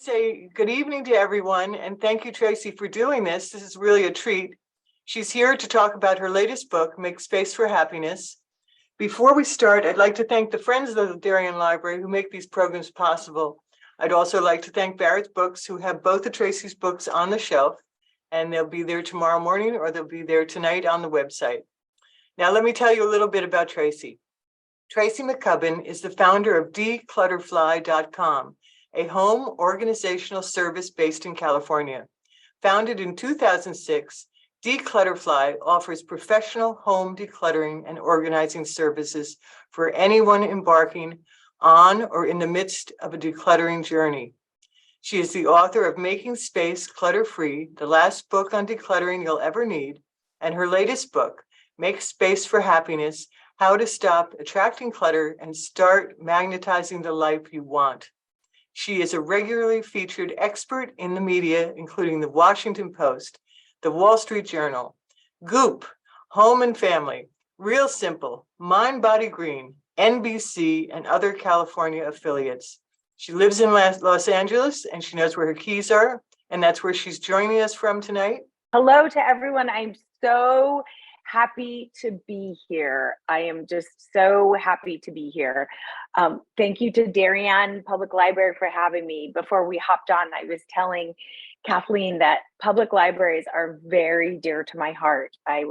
Say good evening to everyone, and thank you, Tracy, for doing this. This is really a treat. She's here to talk about her latest book, Make Space for Happiness. Before we start, I'd like to thank the friends of the Darien Library who make these programs possible. I'd also like to thank Barrett's Books, who have both of Tracy's books on the shelf, and they'll be there tomorrow morning or they'll be there tonight on the website. Now, let me tell you a little bit about Tracy. Tracy McCubbin is the founder of dClutterfly.com, a home organizational service based in California. Founded in 2006, dClutterfly offers professional home decluttering and organizing services for anyone embarking on or in the midst of a decluttering journey. She is the author of Making Space Clutter-Free, the last book on decluttering you'll ever need, and her latest book, Make Space for Happiness, How to Stop Attracting Clutter and Start Magnetizing the Life You Want. She is a regularly featured expert in the media, including the Washington Post, the Wall Street Journal, Goop, Home and Family, Real Simple, mindbodygreen, NBC, and other California affiliates. She lives in Los Angeles, and she knows where her keys are, and that's where she's joining us from tonight. Hello to everyone. I'm so happy to be here. I am just so happy to be here. Thank you to Darien Public Library for having me. Before we hopped on, I was telling Kathleen that public libraries are very dear to my heart. I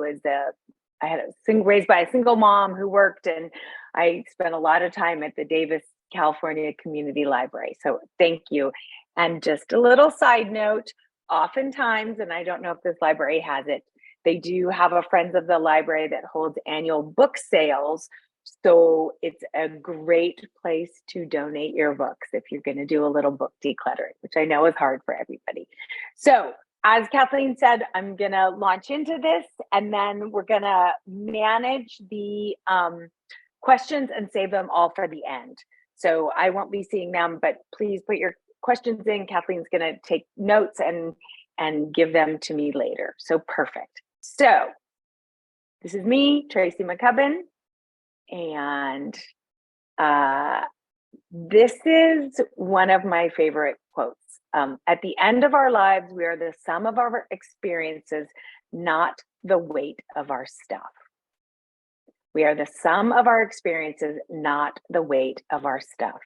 had raised by a single mom who worked, and I spent a lot of time at the Davis, California Community Library. So thank you. And just a little side note, oftentimes, and I don't know if this library has it, they do have a Friends of the Library that holds annual book sales. So it's a great place to donate your books if you're going to do a little book decluttering, which I know is hard for everybody. So as Kathleen said, I'm going to launch into this, and then we're going to manage the questions and save them all for the end. So I won't be seeing them, but please put your questions in. Kathleen's going to take notes and give them to me later. So perfect. So this is me, Tracy McCubbin, and this is one of my favorite quotes. At the end of our lives, we are the sum of our experiences, not the weight of our stuff. We are the sum of our experiences, not the weight of our stuff.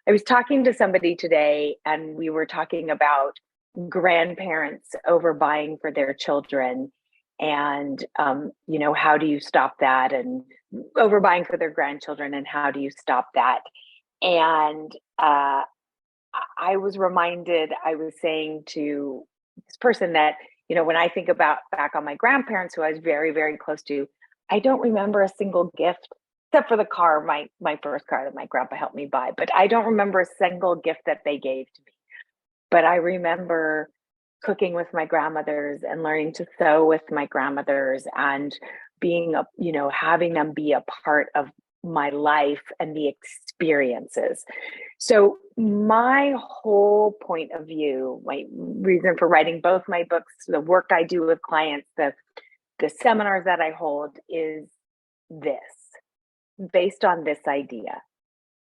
I was talking to somebody today, and we were talking about grandparents overbuying for their children. And, how do you stop that? And overbuying for their grandchildren, and how do you stop that? And I was reminded, I was saying to this person that, when I think back on my grandparents, who I was very, very close to, I don't remember a single gift, except for the car, my first car that my grandpa helped me buy. But I don't remember a single gift that they gave to me. But I remember cooking with my grandmothers and learning to sew with my grandmothers, and being having them be a part of my life and the experiences. So my whole point of view, my reason for writing both my books, the work I do with clients, the seminars that I hold, is this, based on this idea.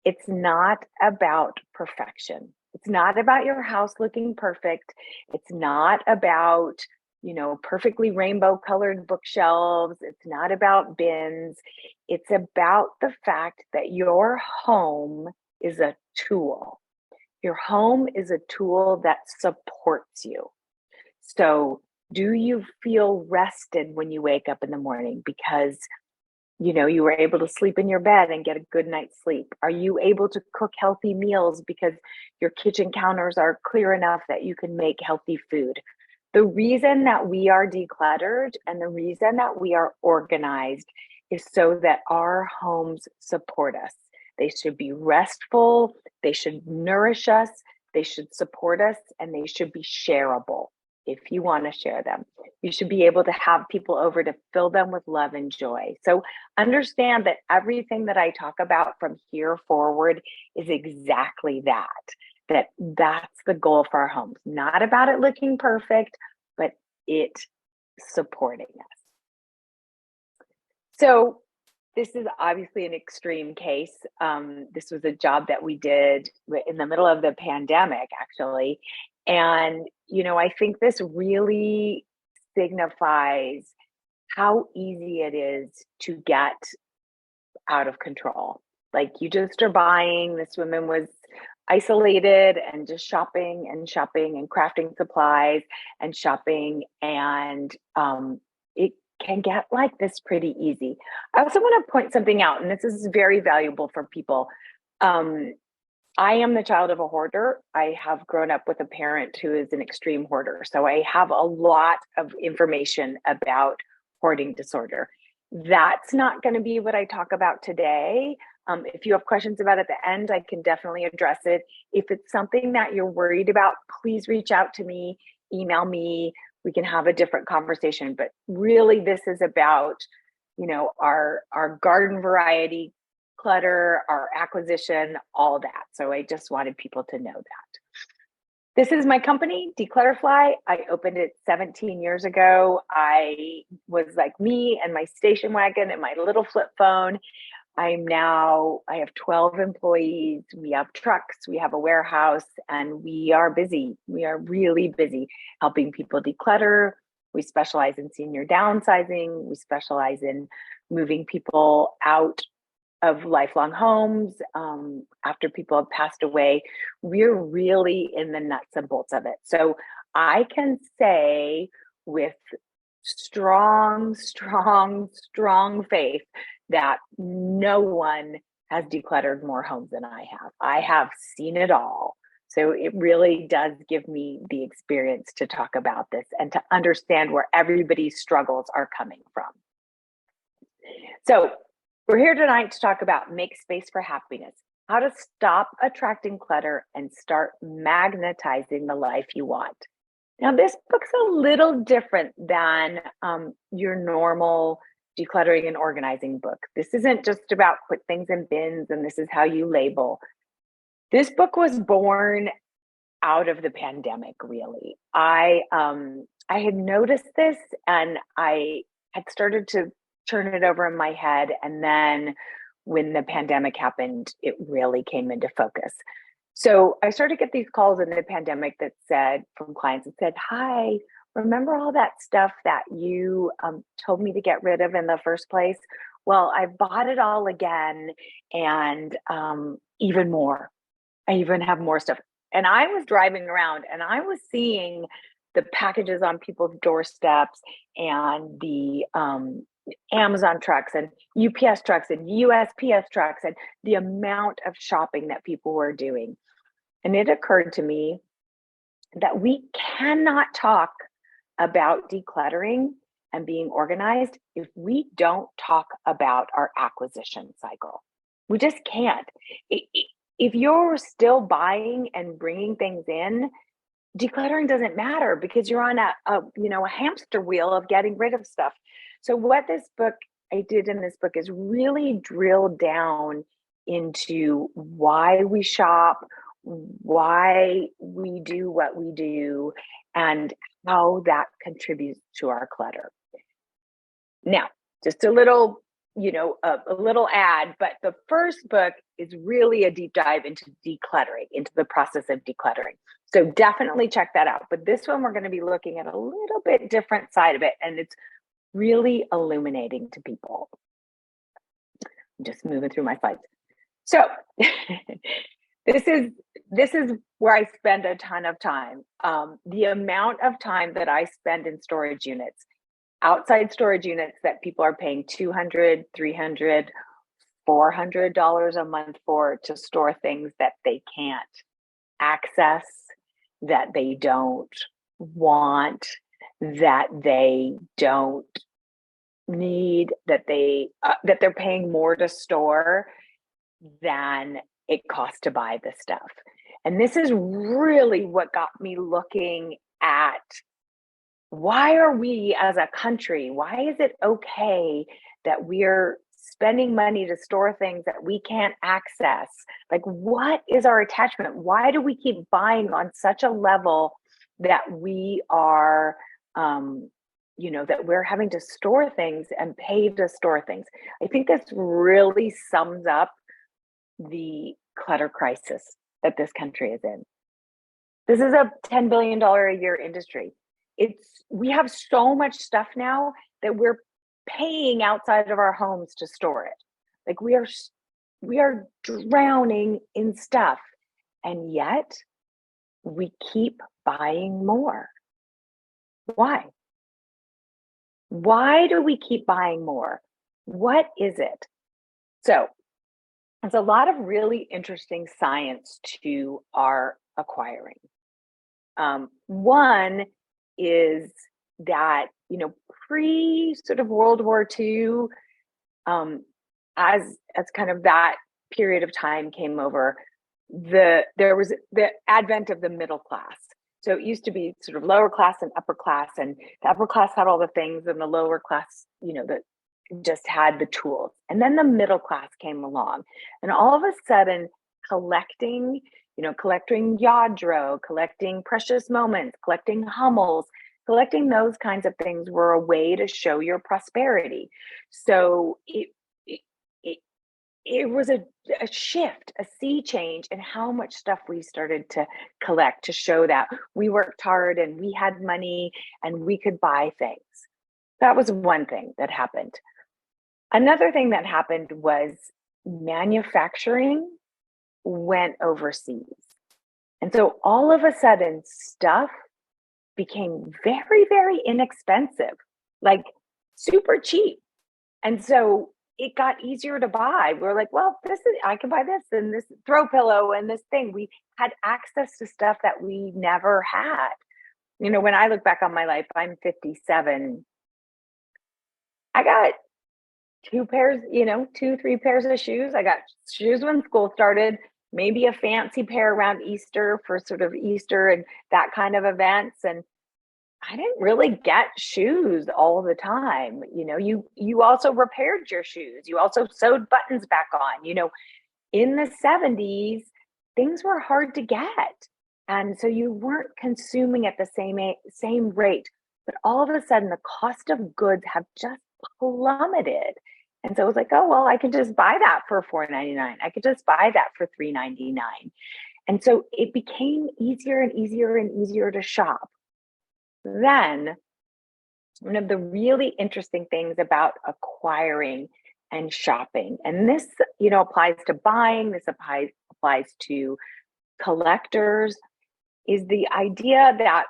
It's not about perfection. It's not about your house looking perfect. It's not about, perfectly rainbow colored bookshelves. It's not about bins. It's about the fact that your home is a tool. Your home is a tool that supports you. So do you feel rested when you wake up in the morning because you were able to sleep in your bed and get a good night's sleep? Are you able to cook healthy meals because your kitchen counters are clear enough that you can make healthy food? The reason that we are decluttered and the reason that we are organized is so that our homes support us. They should be restful, they should nourish us, they should support us, and they should be shareable. If you want to share them, you should be able to have people over to fill them with love and joy. So understand that everything that I talk about from here forward is exactly that. That's the goal for our homes. Not about it looking perfect, but it supporting us. So this is obviously an extreme case. This was a job that we did in the middle of the pandemic, actually. And, I think this really signifies how easy it is to get out of control. Like, you just are buying. This woman was isolated and just shopping and shopping and crafting supplies and shopping. And it can get like this pretty easy. I also want to point something out, and this is very valuable for people. I am the child of a hoarder. I have grown up with a parent who is an extreme hoarder. So I have a lot of information about hoarding disorder. That's not going to be what I talk about today. If you have questions about it at the end, I can definitely address it. If it's something that you're worried about, please reach out to me, email me. We can have a different conversation. But really, this is about, our garden variety clutter, our acquisition, all that. So I just wanted people to know that. This is my company, dClutterfly. I opened it 17 years ago. I was like me and my station wagon and my little flip phone. I have 12 employees. We have trucks, we have a warehouse, and we are busy. We are really busy helping people declutter. We specialize in senior downsizing. We specialize in moving people out of lifelong homes after people have passed away. We're really in the nuts and bolts of it. So I can say with strong faith that no one has decluttered more homes than I have. I have seen it all. So it really does give me the experience to talk about this and to understand where everybody's struggles are coming from. So we're here tonight to talk about make space for happiness, how to stop attracting clutter and start magnetizing the life you want. Now, this book's a little different than your normal decluttering and organizing book. This isn't just about put things in bins and this is how you label. This book was born out of the pandemic, really. I had noticed this and I had started to turn it over in my head. And then when the pandemic happened, it really came into focus. So I started to get these calls in the pandemic that said, from clients that said, "Hi, remember all that stuff that you told me to get rid of in the first place? Well, I bought it all again and even more. I even have more stuff." And I was driving around and I was seeing the packages on people's doorsteps and the Amazon trucks and UPS trucks and USPS trucks and the amount of shopping that people were doing. And it occurred to me that we cannot talk about decluttering and being organized if we don't talk about our acquisition cycle. We just can't. If you're still buying and bringing things in, decluttering doesn't matter because you're on a hamster wheel of getting rid of stuff. So what I did in this book is really drill down into why we shop, why we do what we do, and how that contributes to our clutter. Now, just a little, a little ad, but the first book is really a deep dive into decluttering, into the process of decluttering. So definitely check that out. But this one, we're going to be looking at a little bit different side of it, and it's really illuminating to people. I'm just moving through my slides. So this is where I spend a ton of time. The amount of time that I spend in storage units, outside storage units that people are paying $200, $300, $400 a month for to store things that they can't access, that they don't want, that they don't need, that they're paying more to store than it costs to buy the stuff. And this is really what got me looking at why are we as a country, why is it okay that we're spending money to store things that we can't access? Like, what is our attachment? Why do we keep buying on such a level that we are that we're having to store things and pay to store things. I think this really sums up the clutter crisis that this country is in. This is a $10 billion a year industry. We have so much stuff now that we're paying outside of our homes to store it. Like we are drowning in stuff, and yet we keep buying more. Why? Why do we keep buying more? What is it? So there's a lot of really interesting science to our acquiring. One is that, pre sort of World War II, as kind of that period of time came over, there was the advent of the middle class. So it used to be sort of lower class and upper class, and the upper class had all the things, and the lower class, that just had the tools. And then the middle class came along, and all of a sudden, collecting Yadro, collecting precious moments, collecting Hummels, collecting those kinds of things were a way to show your prosperity. So it was a shift, a sea change in how much stuff we started to collect to show that we worked hard and we had money and we could buy things. That was one thing that happened. Another thing that happened was manufacturing went overseas. And so all of a sudden, stuff became very, very inexpensive, like super cheap. And so it got easier to buy. We're like, well, I can buy this and this throw pillow and this thing. We had access to stuff that we never had. When I look back on my life, I'm 57. I got 3 pairs of shoes. I got shoes when school started, maybe a fancy pair around Easter for sort of Easter and that kind of events. And I didn't really get shoes all the time. You also repaired your shoes. You also sewed buttons back on. In the 70s, things were hard to get. And so you weren't consuming at the same rate. But all of a sudden, the cost of goods have just plummeted. And so it was like, oh, well, I could just buy that for $4.99. I could just buy that for $3.99. And so it became easier and easier and easier to shop. Then, one of the really interesting things about acquiring and shopping, and this, applies to buying, this applies to collectors, is the idea that,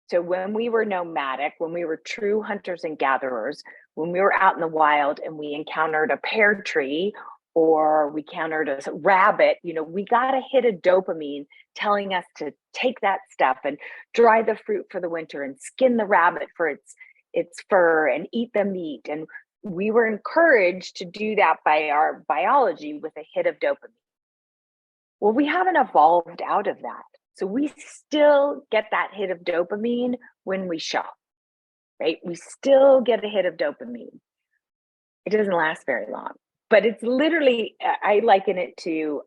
so when we were nomadic, when we were true hunters and gatherers, when we were out in the wild and we encountered a pear tree or we encountered a rabbit, we got a hit of dopamine telling us to take that stuff and dry the fruit for the winter and skin the rabbit for its fur and eat the meat. And we were encouraged to do that by our biology with a hit of dopamine. Well, we haven't evolved out of that. So we still get that hit of dopamine when we shop, right? We still get a hit of dopamine. It doesn't last very long. But it's literally, I liken it to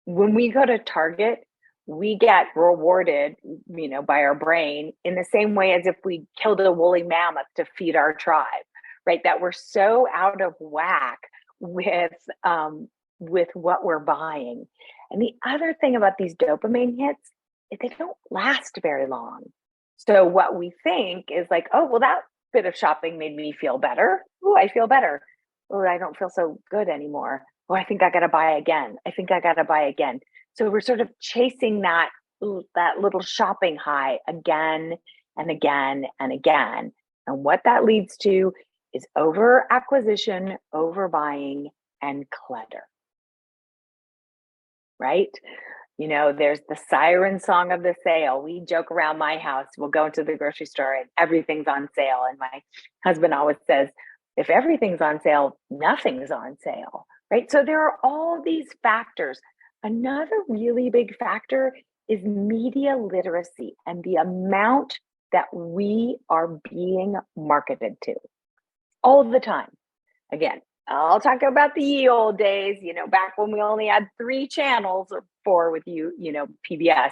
when we go to Target, we get rewarded, by our brain in the same way as if we killed a woolly mammoth to feed our tribe, right? That we're so out of whack with what we're buying. And the other thing about these dopamine hits is they don't last very long. So what we think is like, oh, well, that bit of shopping made me feel better. Oh, I feel better. Oh, I don't feel so good anymore. Oh, I think I got to buy again. So we're sort of chasing that little shopping high again and again and again. And what that leads to is over acquisition, overbuying, and clutter. Right? There's the siren song of the sale. We joke around my house. We'll go into the grocery store and everything's on sale. And my husband always says, if everything's on sale, nothing's on sale, right? So there are all these factors. Another really big factor is media literacy and the amount that we are being marketed to all the time. Again, I'll talk about the ye old days, back when we only had 3 channels or 4 with PBS,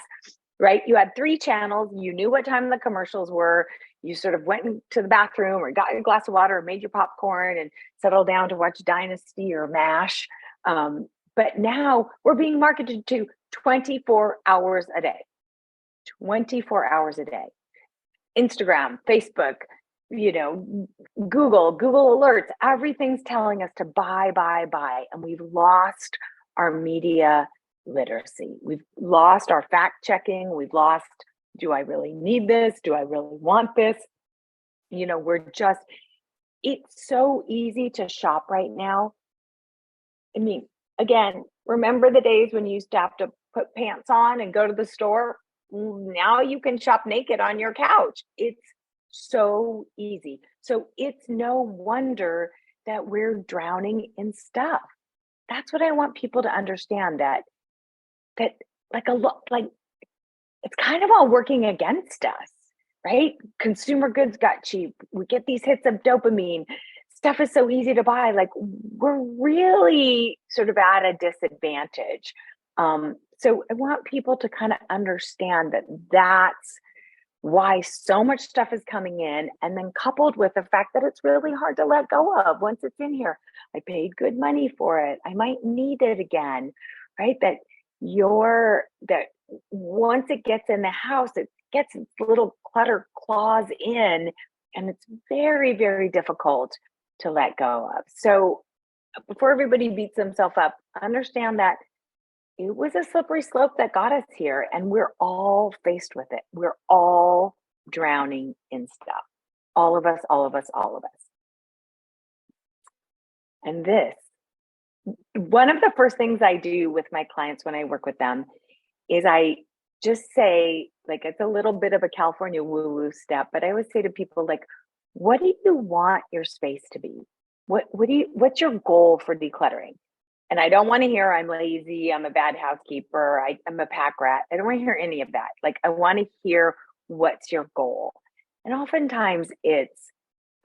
right? You had 3 channels. You knew what time the commercials were. you sort of went to the bathroom or got your glass of water or made your popcorn and settled down to watch Dynasty or MASH. But now we're being marketed to 24 hours a day, 24 hours a day. Instagram, Facebook, Google alerts, everything's telling us to buy. And we've lost our media literacy. We've lost our fact checking. We've lost, do I really need this? Do I really want this? It's so easy to shop right now. I mean, again, remember the days when you used to have to put pants on and go to the store? Now you can shop naked on your couch. It's so easy. So it's no wonder that we're drowning in stuff. That's what I want people to understand, that it's kind of all working against us, right? Consumer goods got cheap. We get these hits of dopamine. Stuff is so easy to buy. Like, we're really sort of at a disadvantage. So I want people to kind of understand that that's why so much stuff is coming in, and then coupled with the fact that it's really hard to let go of once it's in here. I paid good money for it. I might need it again, right? That once it gets in the house, it gets its little clutter claws in, and it's very, very difficult to let go of. So before everybody beats themselves up, understand that it was a slippery slope that got us here, and we're all faced with it. We're all drowning in stuff. All of us. And one of the first things I do with my clients when I work with them is I just say, like, it's a little bit of a California woo-woo step, but I always say to people, like, what do you want your space to be? What's your goal for decluttering? And I don't want to hear I'm lazy, I'm a bad housekeeper, I'm a pack rat. I don't want to hear any of that. Like, I want to hear, what's your goal? And oftentimes it's,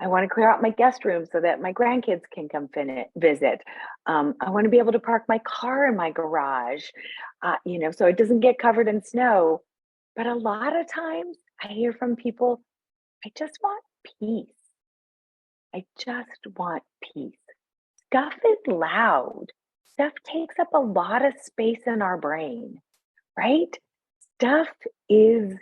I want to clear out my guest room so that my grandkids can come visit. I want to be able to park my car in my garage, so it doesn't get covered in snow. But a lot of times I hear from people, I just want peace. I just want peace. Stuff is loud. Stuff takes up a lot of space in our brain, right? Stuff is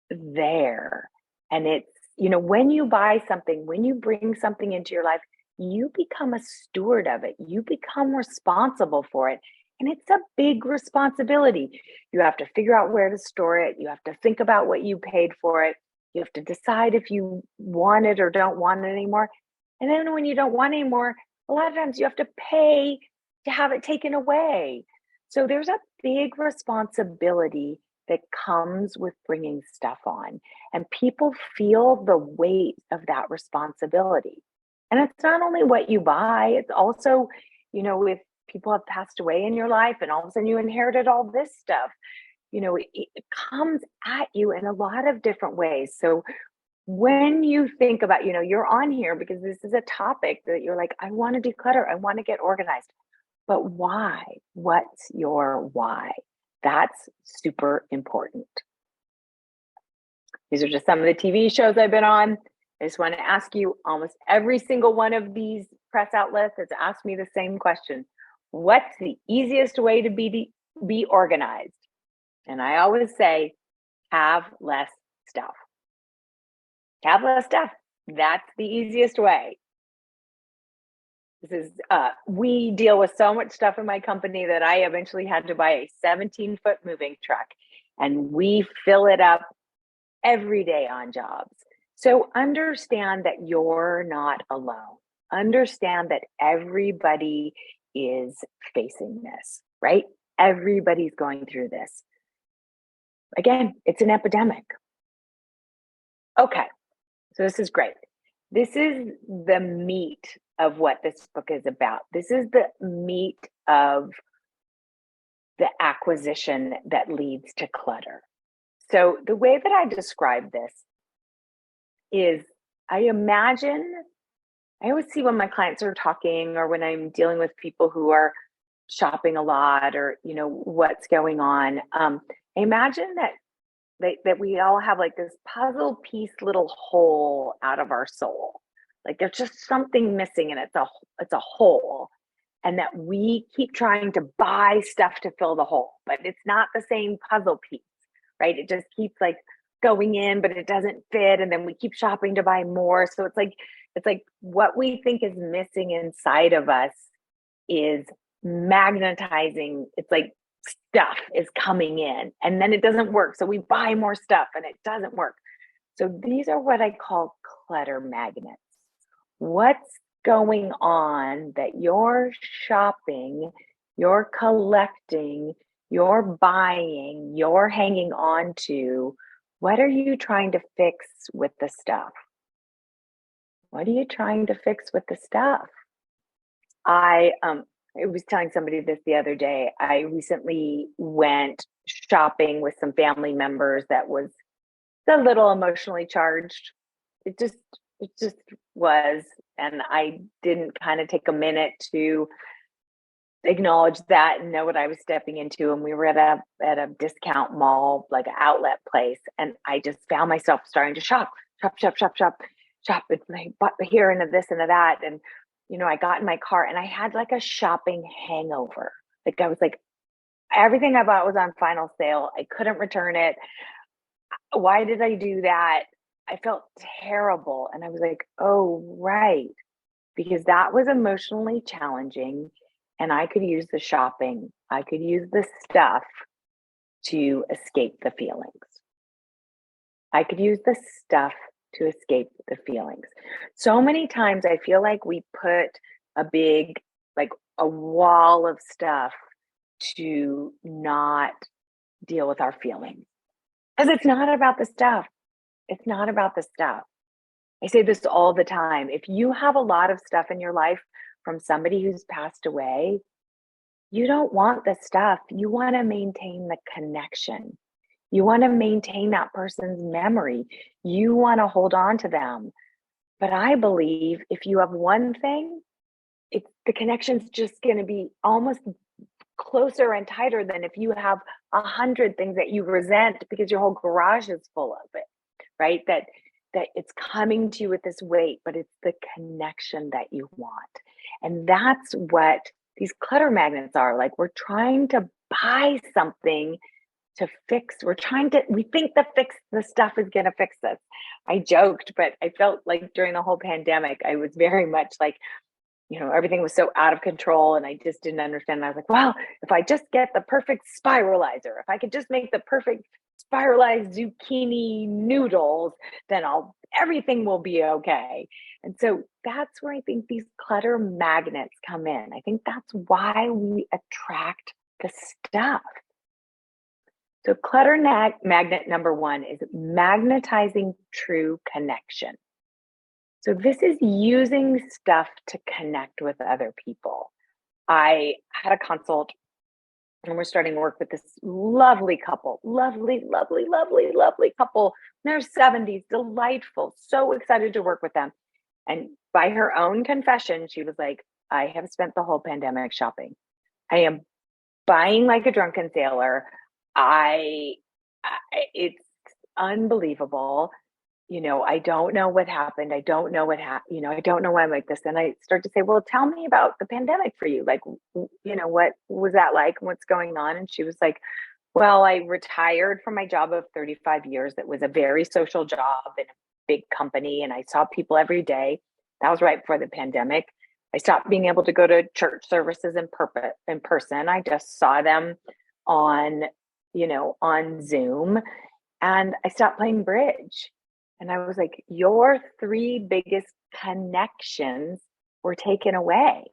there. And it's, when you buy something, when you bring something into your life, you become a steward of it. You become responsible for it. And it's a big responsibility. You have to figure out where to store it. You have to think about what you paid for it. You have to decide if you want it or don't want it anymore. And then when you don't want it anymore, a lot of times you have to pay to have it taken away. So there's a big responsibility that comes with bringing stuff on, and people feel the weight of that responsibility. And it's not only what you buy, it's also, if people have passed away in your life and all of a sudden you inherited all this stuff, it comes at you in a lot of different ways. So when you think about, you're on here because this is a topic that you're like, I want to declutter, I want to get organized. But why? What's your why? That's super important. These are just some of the TV shows I've been on. I just want to ask you, almost every single one of these press outlets has asked me the same question. What's the easiest way to be organized? And I always say, have less stuff. Have less stuff. That's the easiest way. We deal with so much stuff in my company that I eventually had to buy a 17-foot moving truck, and we fill it up every day on jobs. So understand that you're not alone. Understand that everybody is facing this, right? Everybody's going through this. Again, it's an epidemic. Okay, so this is great. This is the meat of what this book is about. This is the meat of the acquisition that leads to clutter. So the way that I describe this is, I always see when my clients are talking or when I'm dealing with people who are shopping a lot or, what's going on. I imagine that that we all have like this puzzle piece little hole out of our soul. Like there's just something missing and it's a hole. And that we keep trying to buy stuff to fill the hole, but it's not the same puzzle piece, right? It just keeps like going in, but it doesn't fit. And then we keep shopping to buy more. So it's like what we think is missing inside of us is magnetizing. It's like stuff is coming in and then it doesn't work. So we buy more stuff and it doesn't work. So these are what I call clutter magnets. What's going on that you're shopping, you're collecting, you're buying, you're hanging on to? What are you trying to fix with the stuff? What are you trying to fix with the stuff? I was telling somebody this the other day. I recently went shopping with some family members that was a little emotionally charged. It just was. And I didn't kind of take a minute to acknowledge that and know what I was stepping into. And we were at a discount mall, like an outlet place. And I just found myself starting to shop and like here and this and that. And, I got in my car and I had like a shopping hangover. Like I was like, everything I bought was on final sale. I couldn't return it. Why did I do that? I felt terrible. And I was like, oh, right. Because that was emotionally challenging. And I could use the shopping. I could use the stuff to escape the feelings. I could use the stuff to escape the feelings. So many times I feel like we put a big, like a wall of stuff to not deal with our feelings. Because it's not about the stuff. It's not about the stuff. I say this all the time. If you have a lot of stuff in your life from somebody who's passed away, you don't want the stuff. You want to maintain the connection. You want to maintain that person's memory. You want to hold on to them. But I believe if you have one thing, the connection's just going to be almost closer and tighter than if you have 100 things that you resent because your whole garage is full of it, right? That it's coming to you with this weight, but it's the connection that you want. And that's what these clutter magnets are. Like we're trying to buy something to fix. We think the stuff is going to fix this. I joked, but I felt like during the whole pandemic, I was very much like, everything was so out of control and I just didn't understand. And I was like, well, if I just get the perfect spiralizer, if I could just make the perfect spiralized zucchini noodles, then everything will be okay. And so that's where I think these clutter magnets come in. I think that's why we attract the stuff. So clutter magnet number 1 is magnetizing true connection. So this is using stuff to connect with other people. I had a consult and we're starting work with this lovely couple, lovely couple. In their 70s, delightful, so excited to work with them. And by her own confession, she was like, I have spent the whole pandemic shopping. I am buying like a drunken sailor. It's unbelievable. I don't know what happened. I don't know I don't know why I'm like this. And I start to say, well, tell me about the pandemic for you. Like, what was that like? What's going on? And she was like, well, I retired from my job of 35 years. That was a very social job in a big company. And I saw people every day. That was right before the pandemic. I stopped being able to go to church services in person. I just saw them on Zoom, and I stopped playing bridge. And I was like, your 3 biggest connections were taken away.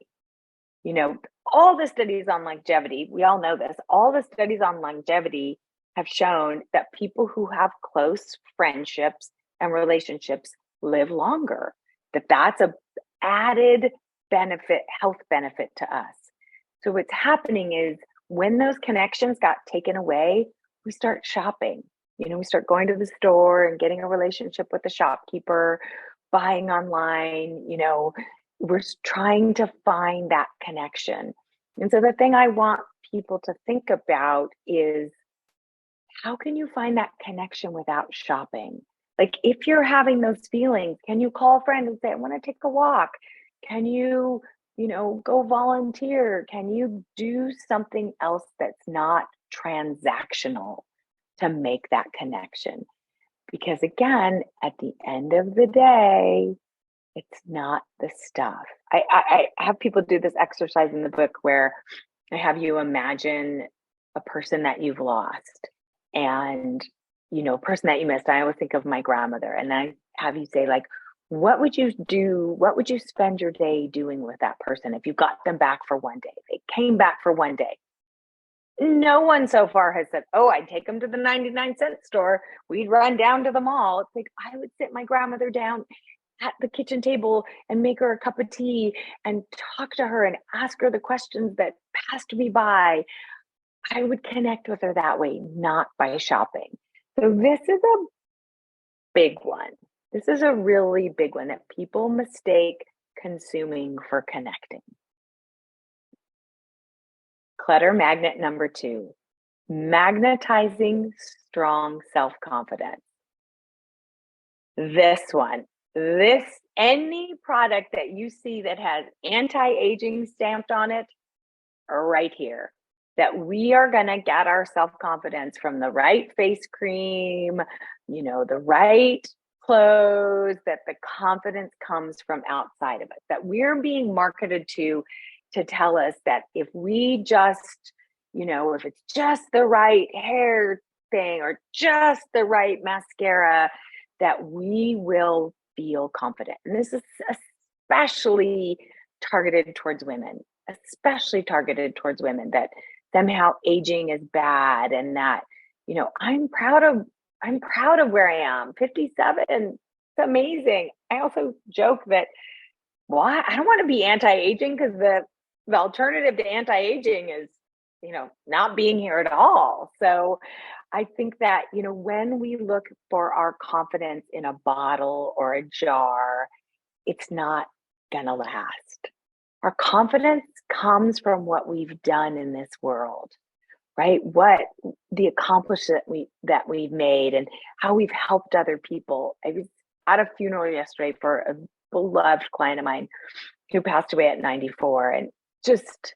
All the studies on longevity, we all know this, all the studies on longevity have shown that people who have close friendships and relationships live longer, that's a added benefit, health benefit to us. So what's happening is when those connections got taken away, we start shopping. We start going to the store and getting a relationship with the shopkeeper, buying online, we're trying to find that connection. And so the thing I want people to think about is how can you find that connection without shopping? Like, if you're having those feelings, can you call a friend and say, I want to take a walk? Can you, go volunteer? Can you do something else that's not transactional to make that connection? Because again, at the end of the day, it's not the stuff. I have people do this exercise in the book where I have you imagine a person that you've lost and, a person that you missed. I always think of my grandmother, and I have you say, like, what would you do? What would you spend your day doing with that person if you got them back for one day? They came back for one day. No one so far has said, oh, I'd take them to the 99-cent store. We'd run down to the mall. It's like, I would sit my grandmother down at the kitchen table and make her a cup of tea and talk to her and ask her the questions that passed me by. I would connect with her that way, not by shopping. So this is a big one. This is a really big one that people mistake consuming for connecting. Clutter magnet number 2, magnetizing strong self-confidence. Any product that you see that has anti-aging stamped on it, right here, that we are going to get our self-confidence from the right face cream, the right clothes, that the confidence comes from outside of us, that we're being marketed to tell us that if we just, if it's just the right hair thing or just the right mascara, that we will feel confident. And this is especially targeted towards women, that somehow aging is bad, and that, I'm proud of where I am. 57, it's amazing. I also joke that, I don't want to be anti-aging, because the alternative to anti-aging is, not being here at all. So I think that, when we look for our confidence in a bottle or a jar, it's not gonna last. Our confidence comes from what we've done in this world, right? What the accomplishment that we've made and how we've helped other people. I was at a funeral yesterday for a beloved client of mine who passed away at 94, and just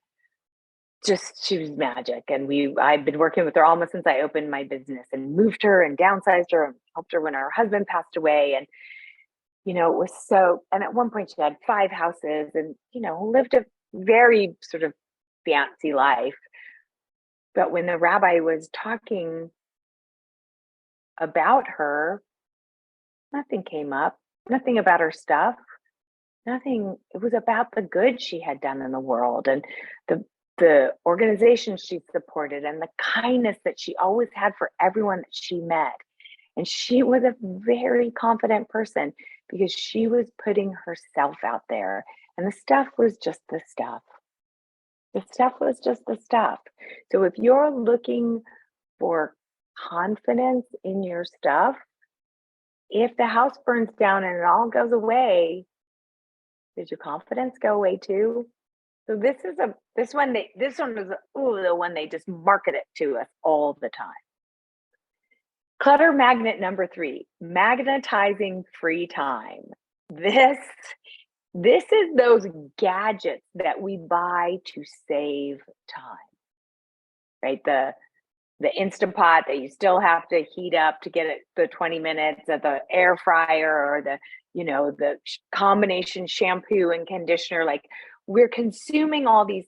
she was magic. And I've been working with her almost since I opened my business, and moved her and downsized her and helped her when her husband passed away. And it was and at one point she had 5 houses and, lived a very sort of fancy life. But when the rabbi was talking about her, nothing came up, nothing about her stuff, nothing. It was about the good she had done in the world, and the organization she supported, and the kindness that she always had for everyone that she met. And she was a very confident person because she was putting herself out there, and the stuff was just the stuff. The stuff was just the stuff. So if you're looking for confidence in your stuff, if the house burns down and it all goes away, does your confidence go away too? So this one is the one they just market it to us all the time. Clutter magnet number 3, magnetizing free time. This is those gadgets that we buy to save time, right? The Instapot that you still have to heat up to get it the 20 minutes, at the air fryer, or the combination shampoo and conditioner. Like, we're consuming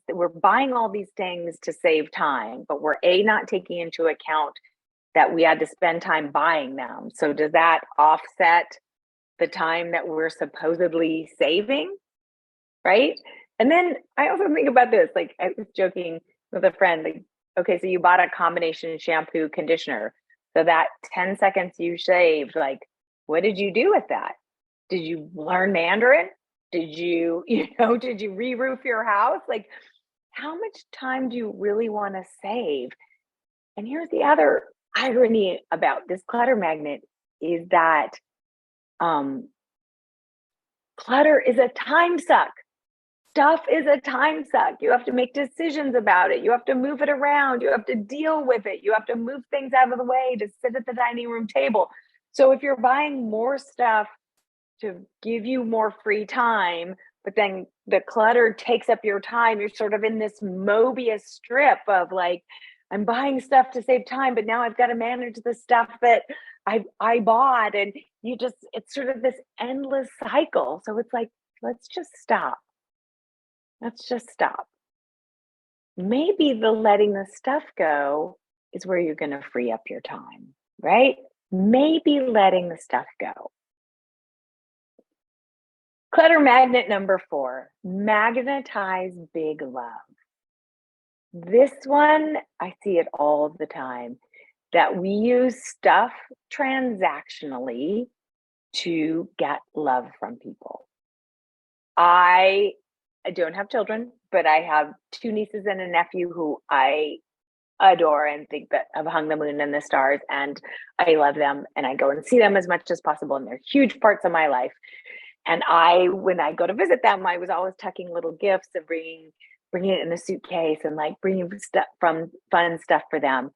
we're buying all these things to save time, but we're not taking into account that we had to spend time buying them. So does that offset the time that we're supposedly saving, right? And then I also think about this, like, I was joking with a friend, like, okay, so you bought a combination shampoo conditioner. So that 10 seconds you saved, like, what did you do with that? Did you learn Mandarin? Did you, did you re-roof your house? Like, how much time do you really want to save? And here's the other irony about this clutter magnet is that clutter is a time suck. stuff is a time suck. You have to make decisions about it. You have to move it around. You have to deal with it. You have to move things out of the way to sit at the dining room table. So if you're buying more stuff to give you more free time, but then the clutter takes up your time, you're sort of in this Mobius strip of like, I'm buying stuff to save time, but now I've got to manage the stuff that I bought. And it's sort of this endless cycle. So it's like, let's just stop. Let's just stop. Maybe the letting the stuff go is where you're going to free up your time, right? Maybe letting the stuff go. Clutter magnet number 4, magnetize big love. This one, I see it all the time, that we use stuff transactionally to get love from people. I don't have children, but I have 2 nieces and a nephew who I adore and think that have hung the moon and the stars, and I love them and I go and see them as much as possible, and they're huge parts of my life. And when I go to visit them, I was always tucking little gifts and bringing it in a suitcase and like bringing stuff from fun stuff for them.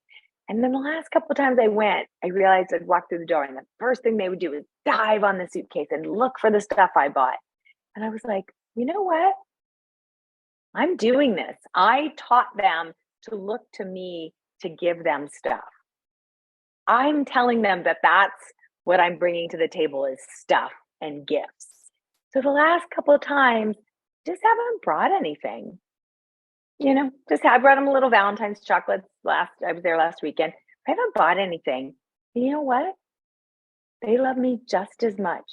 And then the last couple of times I went, I realized I'd walk through the door and the first thing they would do is dive on the suitcase and look for the stuff I bought. And I was like, you know what? I'm doing this. I taught them to look to me to give them stuff. I'm telling them that that's what I'm bringing to the table is stuff and gifts. So the last couple of times, just haven't brought anything. I brought them a little Valentine's chocolates I was there last weekend. I haven't bought anything. And you know what? They love me just as much.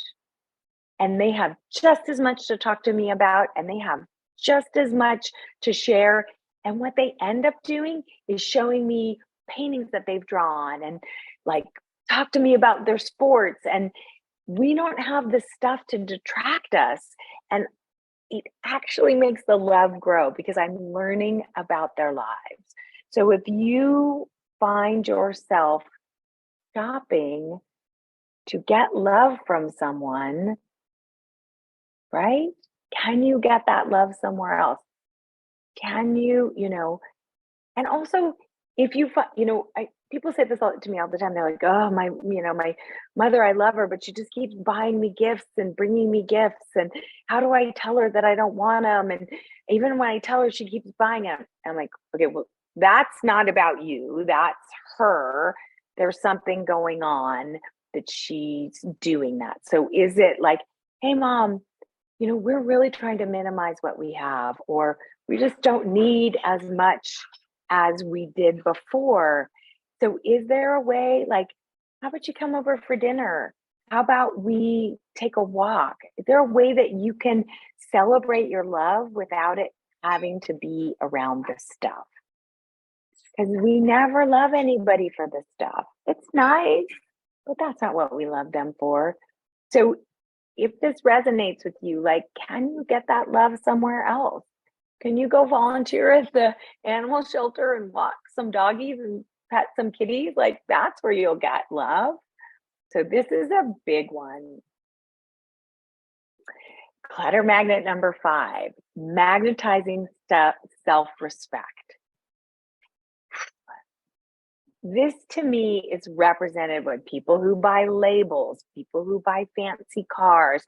And they have just as much to talk to me about, and they have just as much to share. And what they end up doing is showing me paintings that they've drawn and like talk to me about their sports. And we don't have the stuff to detract us. And it actually makes the love grow because I'm learning about their lives. So if you find yourself shopping to get love from someone, right? Can you get that love somewhere else? Can you, and also if you, people say this to me all the time. They're like, oh, my mother, I love her, but she just keeps buying me gifts and bringing me gifts. And how do I tell her that I don't want them? And even when I tell her, she keeps buying them. I'm like, okay, well, that's not about you. That's her. There's something going on that she's doing that. So is it like, hey, mom, we're really trying to minimize what we have, or we just don't need as much as we did before. So is there a way, like, how about you come over for dinner? How about we take a walk? Is there a way that you can celebrate your love without it having to be around the stuff? Because we never love anybody for the stuff. It's nice, but that's not what we love them for. So if this resonates with you, like, can you get that love somewhere else? Can you go volunteer at the animal shelter and walk some doggies and pet some kitties? Like, that's where you'll get love. So this is a big one. Clutter magnet number 5, magnetizing self-respect. This to me is represented with people who buy labels, people who buy fancy cars,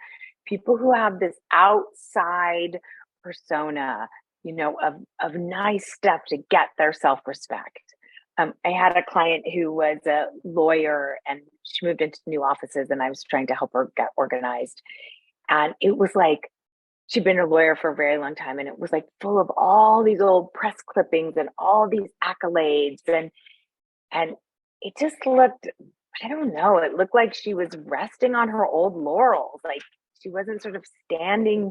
people who have this outside persona, of nice stuff to get their self-respect. I had a client who was a lawyer and she moved into new offices and I was trying to help her get organized. And it was like, she'd been a lawyer for a very long time and it was like full of all these old press clippings and all these accolades. And it just looked, I don't know, it looked like she was resting on her old laurels. Like she wasn't sort of standing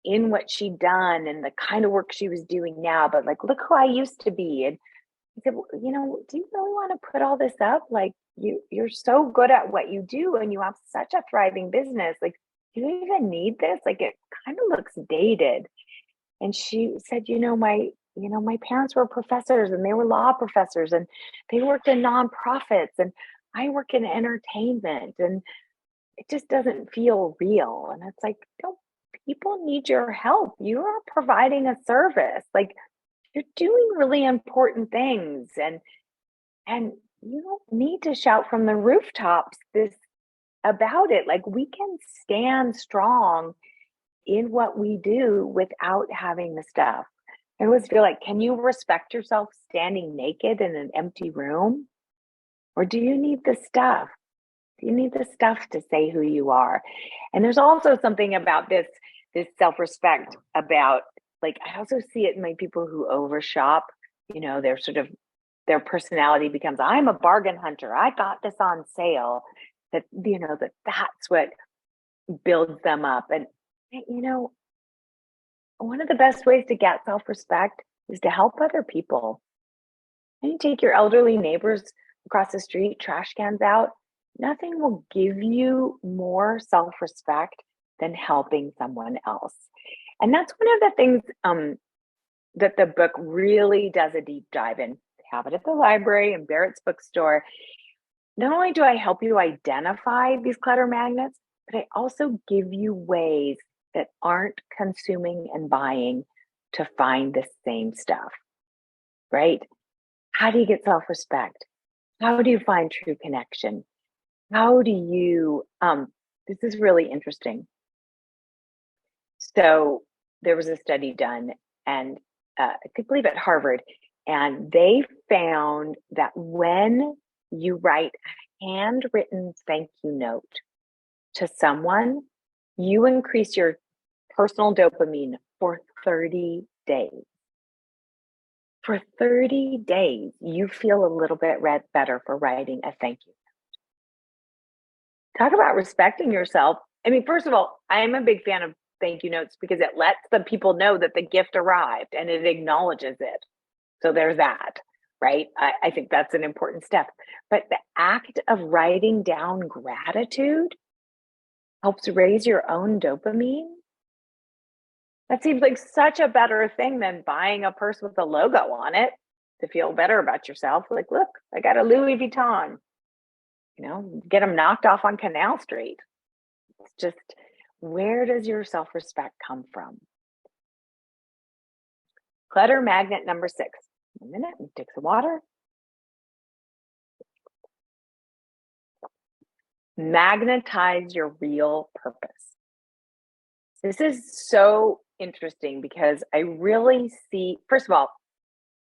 in what she'd done and the kind of work she was doing now, but like, look who I used to be. And I said, well, do you really want to put all this up? Like you're so good at what you do and you have such a thriving business. Like, do you even need this? Like, it kind of looks dated. And she said, my parents were professors and they were law professors and they worked in nonprofits and I work in entertainment and it just doesn't feel real. And it's like, don't people need your help. You are providing a service. Like, you're doing really important things, and you don't need to shout from the rooftops this about it. Like, we can stand strong in what we do without having the stuff. I always feel like, can you respect yourself standing naked in an empty room? Or do you need the stuff? Do you need the stuff to say who you are? And there's also something about this self-respect about, like, I also see it in my people who overshop. You know, they're sort of, their personality becomes, I'm a bargain hunter. I got this on sale. That, you know, that's what builds them up. And, you know, one of the best ways to get self-respect is to help other people. And you take your elderly neighbors across the street, trash cans out. Nothing will give you more self-respect than helping someone else. And that's one of the things that the book really does a deep dive in. Have it at the library and Barrett's bookstore. Not only do I help you identify these clutter magnets, but I also give you ways that aren't consuming and buying to find the same stuff, right? How do you get self-respect? How do you find true connection? How do you, this is really interesting. So there was a study done, and I believe at Harvard, and they found that when you write a handwritten thank you note to someone, you increase your personal dopamine for 30 days. For 30 days, you feel a little bit better for writing a thank you. Talk about respecting yourself. I mean, first of all, I'm a big fan of thank you notes because it lets the people know that the gift arrived and it acknowledges it. So there's that, right? I think that's an important step. But the act of writing down gratitude helps raise your own dopamine. That seems like such a better thing than buying a purse with a logo on it to feel better about yourself. Like, look, I got a Louis Vuitton. You know, get them knocked off on Canal Street. It's just, where does your self-respect come from? Clutter magnet number 6. A minute, take some water. Magnetize your real purpose. This is so interesting because I really see, first of all,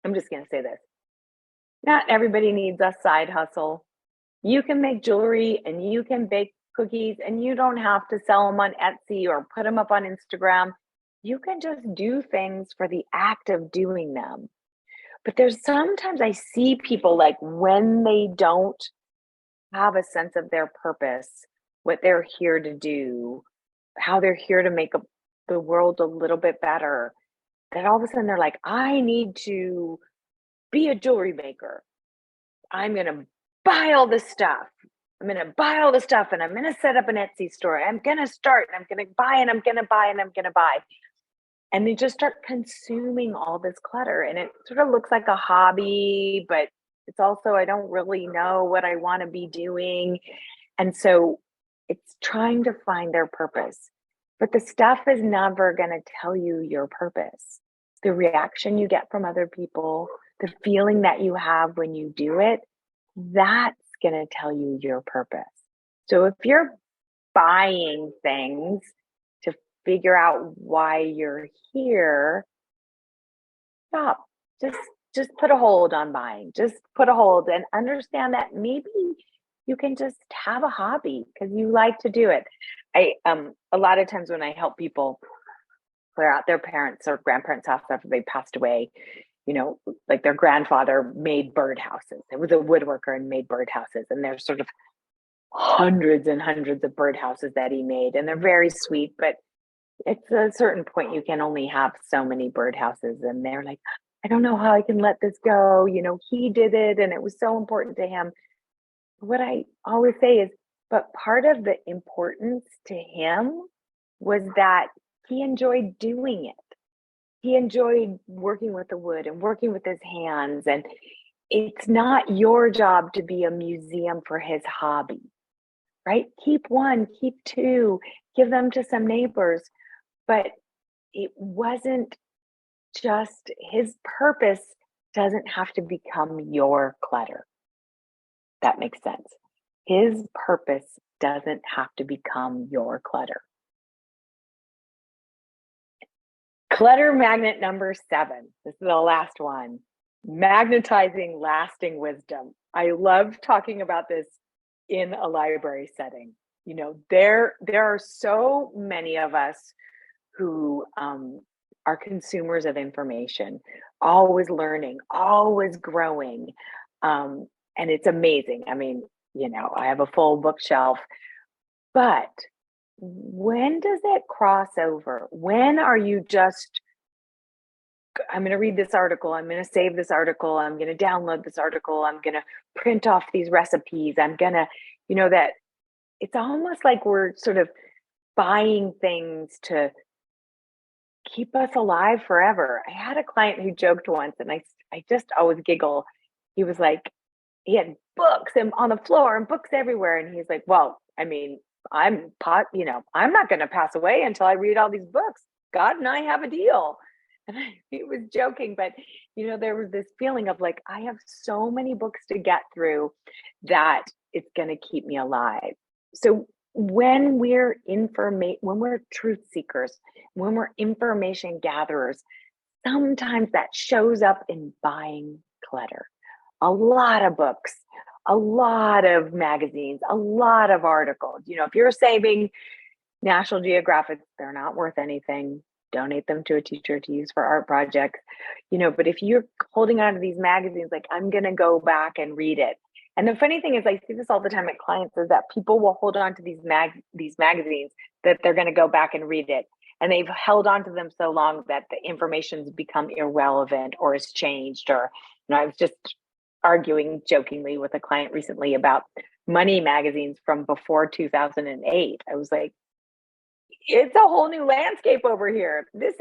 I'm just going to say this. Not everybody needs a side hustle. You can make jewelry and you can bake cookies and you don't have to sell them on Etsy or put them up on Instagram. You can just do things for the act of doing them. But there's sometimes I see people, like, when they don't have a sense of their purpose, what they're here to do, how they're here to make the world a little bit better, that all of a sudden they're like, I need to be a jewelry maker. I'm going to buy all this stuff. I'm going to buy all the stuff and I'm going to set up an Etsy store. I'm going to start and I'm going to buy and I'm going to buy and I'm going to buy. And they just start consuming all this clutter. And it sort of looks like a hobby, but it's also, I don't really know what I want to be doing. And so it's trying to find their purpose. But the stuff is never going to tell you your purpose. The reaction you get from other people, the feeling that you have when you do it, that's going to tell you your purpose. So if you're buying things to figure out why you're here, stop. Just put a hold on buying. Just put a hold and understand that maybe you can just have a hobby because you like to do it. A lot of times when I help people clear out their parents' or grandparents' house after they passed away, you know, like their grandfather made birdhouses. It was a woodworker and made birdhouses. And there's sort of hundreds and hundreds of birdhouses that he made. And they're very sweet, but at a certain point, you can only have so many birdhouses. And they're like, I don't know how I can let this go. You know, he did it and it was so important to him. What I always say is, but part of the importance to him was that he enjoyed doing it. He enjoyed working with the wood and working with his hands. And it's not your job to be a museum for his hobby, right? Keep one, keep two, give them to some neighbors. but it wasn't just, his purpose doesn't have to become your clutter. That makes sense. His purpose doesn't have to become your clutter. Clutter magnet number 7. This is the last one. Magnetizing lasting wisdom. I love talking about this in a library setting. You know, there are so many of us who are consumers of information, always learning, always growing. And it's amazing. I mean, you know, I have a full bookshelf, but when does it cross over? When are you just, I'm going to read this article, I'm going to save this article, I'm going to download this article, I'm going to print off these recipes, I'm going to, you know, that it's almost like we're sort of buying things to keep us alive forever. I had a client who joked once, and I just always giggle. He was like, he had books and on the floor and books everywhere. And he's like, well, I mean, I'm not going to pass away until I read all these books. God and I have a deal. And he was joking, but you know, there was this feeling of like, I have so many books to get through that it's going to keep me alive. So when we're truth seekers, when we're information gatherers, sometimes that shows up in buying clutter. A lot of books, a lot of magazines, a lot of articles. You know, if you're saving National Geographic, they're not worth anything. Donate them to a teacher to use for art projects. You know, but if you're holding on to these magazines, like, I'm going to go back and read it. And the funny thing is, I see this all the time at clients, is that people will hold on to these magazines that they're going to go back and read it. And they've held on to them so long that the information's become irrelevant or has changed. Or, you know, I was just arguing jokingly with a client recently about money magazines from before 2008. I was like, it's a whole new landscape over here. This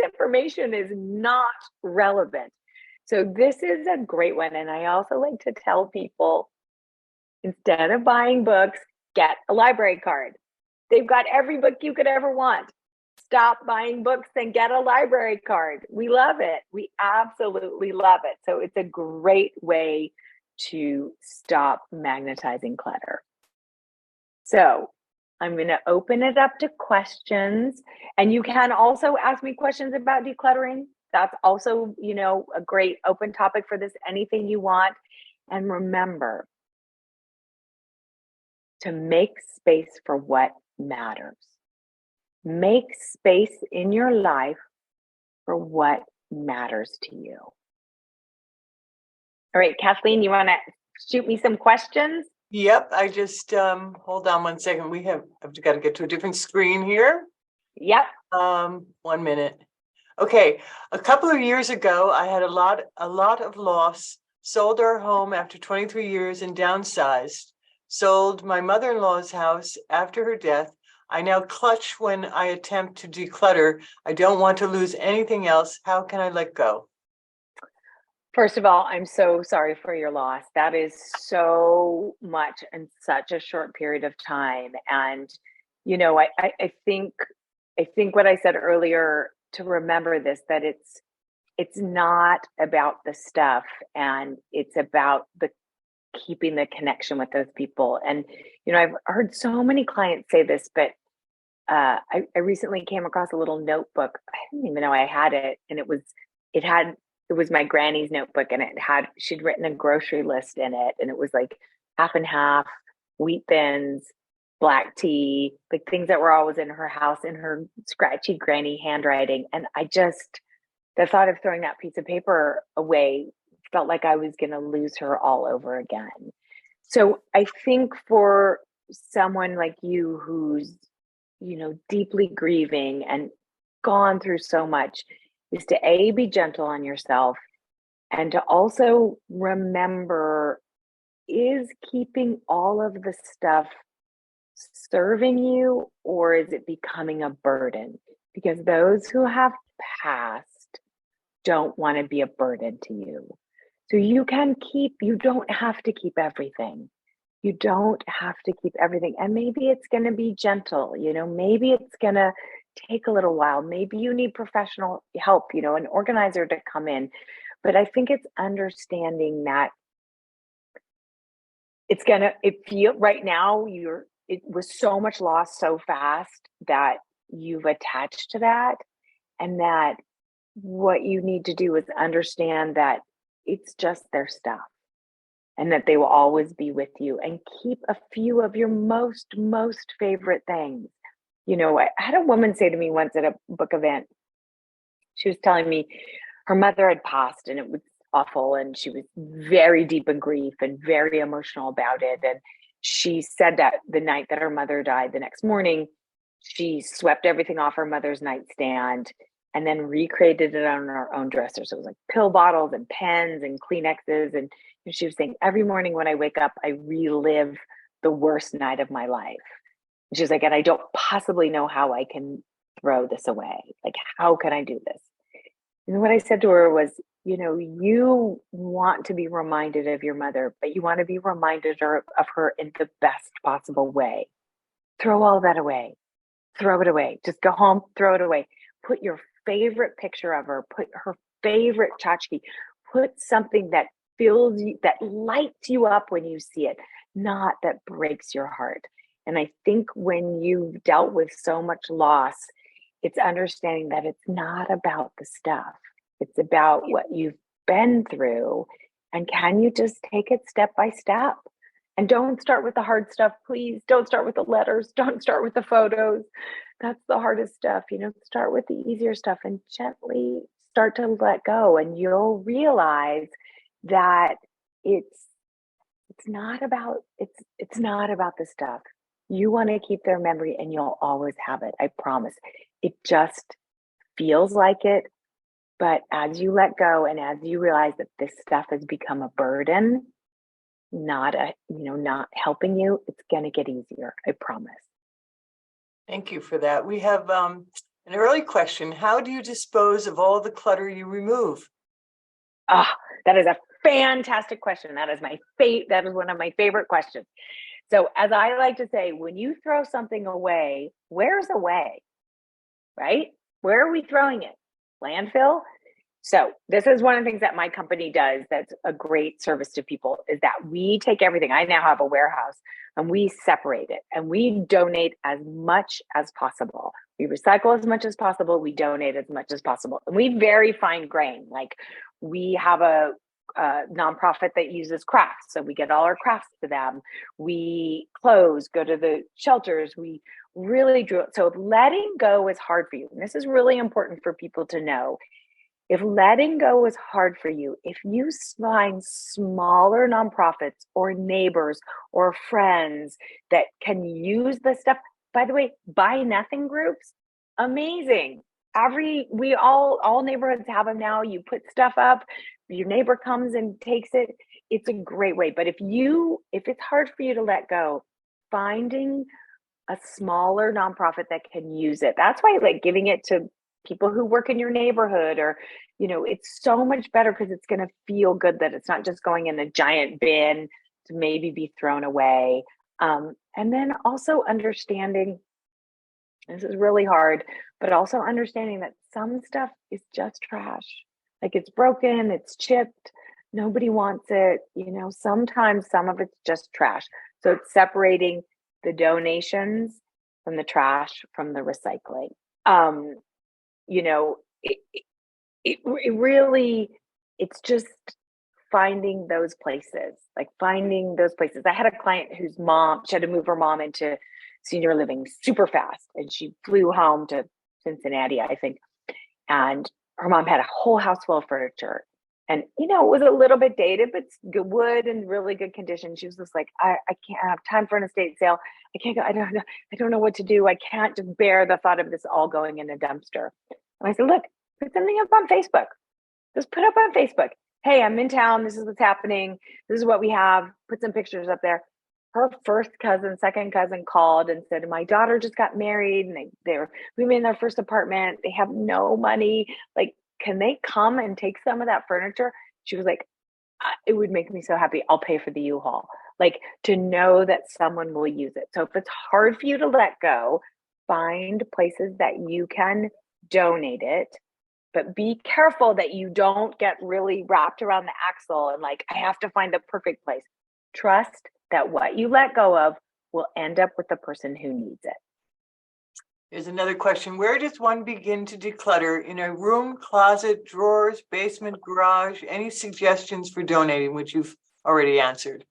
information is not relevant. So this is a great one. And I also like to tell people, instead of buying books, get a library card. They've got every book you could ever want. Stop buying books and get a library card. We love it. We absolutely love it. So it's a great way to stop magnetizing clutter. So I'm going to open it up to questions, and you can also ask me questions about decluttering. That's also, you know, a great open topic for this, anything you want. And remember to make space for what matters. Make space in your life for what matters to you. All right, Kathleen, you want to shoot me some questions? Yep, I just hold on one second. I've got to get to a different screen here. Yep. 1 minute. Okay, a couple of years ago, I had a lot of loss. Sold our home after 23 years and downsized. Sold my mother-in-law's house after her death. I now clutch when I attempt to declutter. I don't want to lose anything else. How can I let go? First of all, I'm so sorry for your loss. That is so much in such a short period of time. And, you know, I think what I said earlier, to remember this, that it's not about the stuff, and it's about keeping the connection with those people. And, you know, I've heard so many clients say this, but I recently came across a little notebook. I didn't even know I had it. And it was my granny's notebook, and she'd written a grocery list in it. And it was like half and half, wheat thins, black tea, like things that were always in her house in her scratchy granny handwriting. And the thought of throwing that piece of paper away felt like I was going to lose her all over again. So I think for someone like you who's, you know, deeply grieving and gone through so much, is to be gentle on yourself, and to also remember, is keeping all of the stuff serving you, or is it becoming a burden? Because those who have passed don't want to be a burden to you. So you don't have to keep everything. You don't have to keep everything. And maybe it's going to be gentle, you know, maybe it's going to take a little while. Maybe you need professional help, an organizer to come in. But I think it's understanding that right now it was so much loss so fast that you've attached to that, and that what you need to do is understand that it's just their stuff and that they will always be with you, and keep a few of your most favorite things. I had a woman say to me once at a book event, she was telling me her mother had passed and it was awful, and she was very deep in grief and very emotional about it. And she said that the night that her mother died, the next morning, she swept everything off her mother's nightstand and then recreated it on her own dresser. So it was like pill bottles and pens and Kleenexes. And she was saying, every morning when I wake up, I relive the worst night of my life. And she was like, and I don't possibly know how I can throw this away. Like, how can I do this? And what I said to her was, you want to be reminded of your mother, but you want to be reminded of her in the best possible way. Throw all that away. Throw it away. Just go home, throw it away. Put your favorite picture of her, put her favorite tchotchke, put something that fills you, that lights you up when you see it, not that breaks your heart. And I think when you've dealt with so much loss, it's understanding that it's not about the stuff. It's about what you've been through. And can you just take it step by step? And don't start with the hard stuff, please. Don't start with the letters. Don't start with the photos. That's the hardest stuff. Start with the easier stuff and gently start to let go. And you'll realize that it's not about the stuff. You want to keep their memory and you'll always have it. I promise. It just feels like it. But as you let go and as you realize that this stuff has become a burden, not helping you, it's going to get easier. I promise. Thank you for that. We have an early question. How do you dispose of all the clutter you remove? That is a fantastic question. That is one of my favorite questions. So as I like to say, when you throw something away, where's away? Right? Where are we throwing it? Landfill? So this is one of the things that my company does that's a great service to people, is that we take everything. I now have a warehouse and we separate it and we donate as much as possible. We recycle as much as possible. We donate as much as possible. And we very fine grain. Like, we have a nonprofit that uses crafts. So we get all our crafts to them. We go to the shelters. We really do it. So if letting go is hard for you, and this is really important for people to know, if letting go is hard for you, if you find smaller nonprofits or neighbors or friends that can use this stuff, by the way, buy nothing groups, amazing. All neighborhoods have them now. You put stuff up, your neighbor comes and takes it. It's a great way. But if it's hard for you to let go, finding a smaller nonprofit that can use it. That's why, like, giving it to people who work in your neighborhood, or, it's so much better because it's going to feel good that it's not just going in a giant bin to maybe be thrown away. And then also understanding, this is really hard, but also understanding that some stuff is just trash. Like, it's broken, it's chipped, nobody wants it. Sometimes some of it's just trash. So it's separating the donations from the trash, from the recycling. It's just finding those places. I had a client whose mom, she had to move her mom into senior living super fast, and she flew home to Cincinnati, I think. And her mom had a whole house full of furniture. And, it was a little bit dated, but good wood and really good condition. She was just like, I can't have time for an estate sale. I can't go. I don't know what to do. I can't just bear the thought of this all going in a dumpster. And I said, look, put something up on Facebook. Just put up on Facebook. Hey, I'm in town. This is what's happening. This is what we have. Put some pictures up there. Her second cousin called and said, my daughter just got married and we made their first apartment. They have no money. Like, can they come and take some of that furniture? She was like, it would make me so happy. I'll pay for the U-Haul. Like, to know that someone will use it. So if it's hard for you to let go, find places that you can donate it, but be careful that you don't get really wrapped around the axle and like, I have to find the perfect place. Trust that what you let go of will end up with the person who needs it. Here's another question. Where does one begin to declutter? In a room, closet, drawers, basement, garage? Any suggestions for donating, which you've already answered?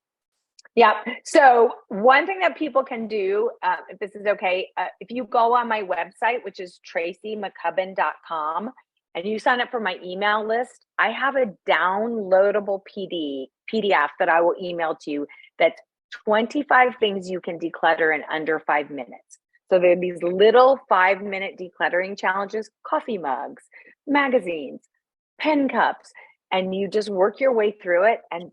Yeah. So one thing that people can do, if this is okay, if you go on my website, which is tracymccubbin.com, and you sign up for my email list, I have a downloadable PDF that I will email to you that's 25 things you can declutter in under 5 minutes. So there are these little 5-minute decluttering challenges, coffee mugs, magazines, pen cups, and you just work your way through it. And